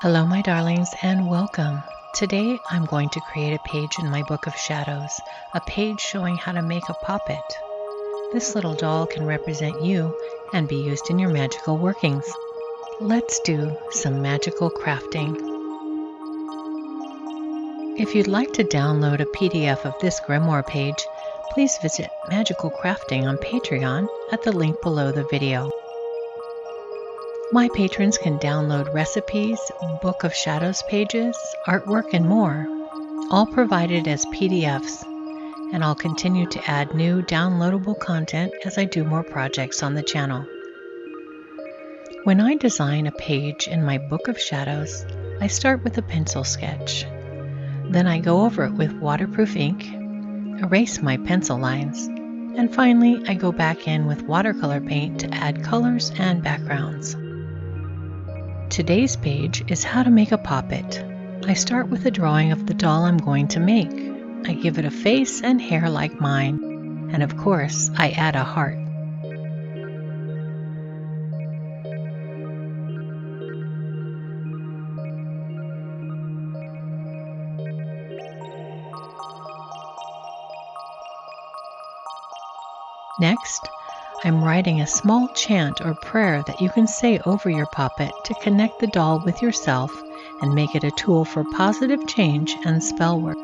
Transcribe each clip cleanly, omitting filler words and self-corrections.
Hello, my darlings, and welcome. Today, I'm going to create a page in my Book of Shadows, a page showing how to make a poppet. This little doll can represent you and be used in your magical workings. Let's do some magical crafting. If you'd like to download a PDF of this grimoire page, please visit Magical Crafting on Patreon at the link below the video. My patrons can download recipes, Book of Shadows pages, artwork, and more, all provided as PDFs, and I'll continue to add new downloadable content as I do more projects on the channel. When I design a page in my Book of Shadows, I start with a pencil sketch. Then I go over it with waterproof ink, erase my pencil lines, and finally I go back in with watercolor paint to add colors and backgrounds. Today's page is how to make a poppet. I start with a drawing of the doll I'm going to make. I give it a face and hair like mine, and of course, I add a heart. Next, I'm writing a small chant or prayer that you can say over your poppet to connect the doll with yourself and make it a tool for positive change and spell work.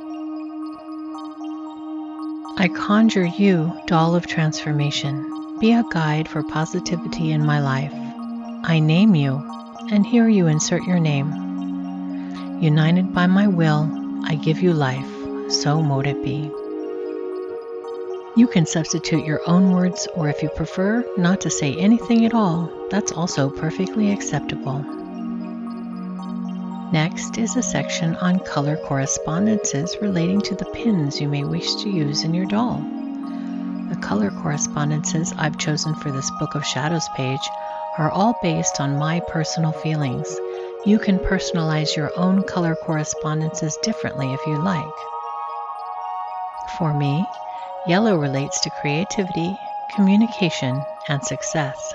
I conjure you, doll of transformation. Be a guide for positivity in my life. I name you, and here you insert your name. United by my will, I give you life, so mote it be. You can substitute your own words, or if you prefer not to say anything at all, that's also perfectly acceptable. Next is a section on color correspondences relating to the pins you may wish to use in your doll. The color correspondences I've chosen for this Book of Shadows page are all based on my personal feelings. You can personalize your own color correspondences differently if you like. For me, yellow relates to creativity, communication, and success.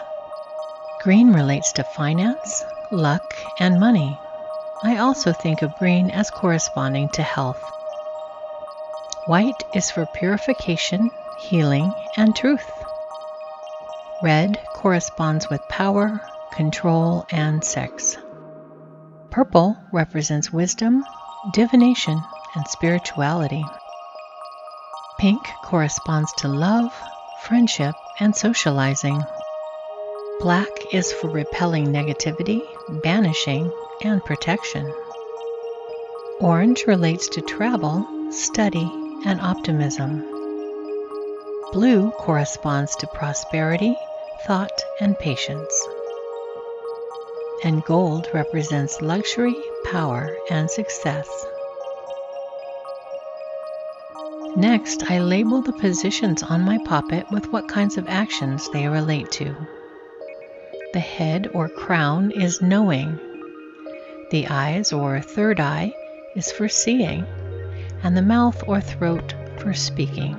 Green relates to finance, luck, and money. I also think of green as corresponding to health. White is for purification, healing, and truth. Red corresponds with power, control, and sex. Purple represents wisdom, divination, and spirituality. Pink corresponds to love, friendship, and socializing. Black is for repelling negativity, banishing, and protection. Orange relates to travel, study, and optimism. Blue corresponds to prosperity, thought, and patience. And gold represents luxury, power, and success. Next, I label the positions on my poppet with what kinds of actions they relate to. The head or crown is knowing. The eyes or third eye is for seeing, and the mouth or throat for speaking.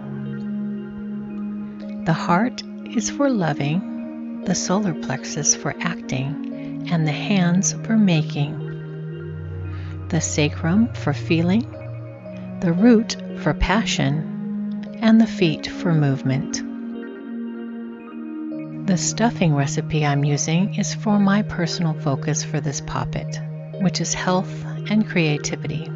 The heart is for loving, the solar plexus for acting, and the hands for making. The sacrum for feeling, the root for passion, and the feet for movement. The stuffing recipe I'm using is for my personal focus for this poppet, which is health and creativity.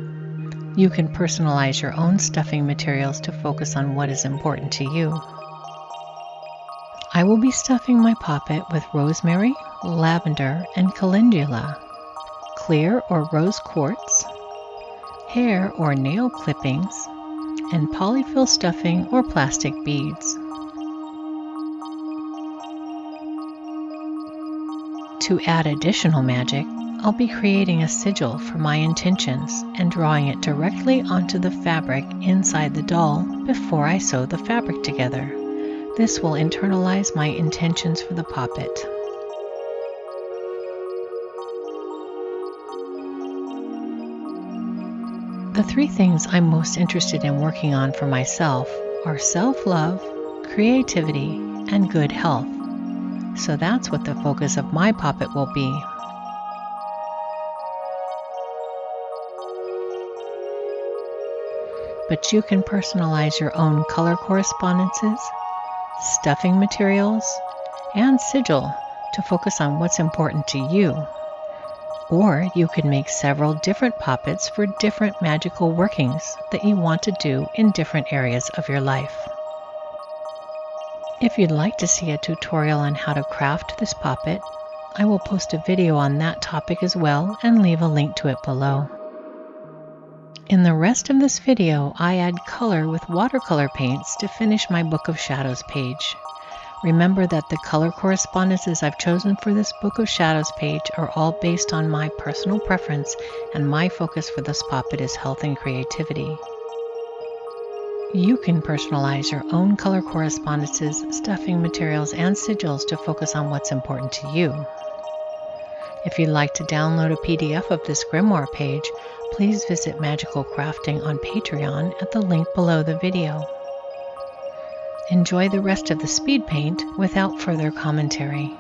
You can personalize your own stuffing materials to focus on what is important to you. I will be stuffing my poppet with rosemary, lavender, and calendula, clear or rose quartz, hair or nail clippings, and polyfill stuffing or plastic beads. To add additional magic, I'll be creating a sigil for my intentions and drawing it directly onto the fabric inside the doll before I sew the fabric together. This will internalize my intentions for the poppet. The three things I'm most interested in working on for myself are self-love, creativity, and good health. So that's what the focus of my poppet will be. but you can personalize your own color correspondences, stuffing materials, and sigil to focus on what's important to you. Or you could make several different poppets for different magical workings that you want to do in different areas of your life. If you'd like to see a tutorial on how to craft this poppet, I will post a video on that topic as well and leave a link to it below. In the rest of this video, I add color with watercolor paints to finish my Book of Shadows page. Remember that the color correspondences I've chosen for this Book of Shadows page are all based on my personal preference, and my focus for this poppet is health and creativity. You can personalize your own color correspondences, stuffing materials, and sigils to focus on what's important to you. If you'd like to download a PDF of this grimoire page, please visit Magical Crafting on Patreon at the link below the video. Enjoy the rest of the speed paint without further commentary.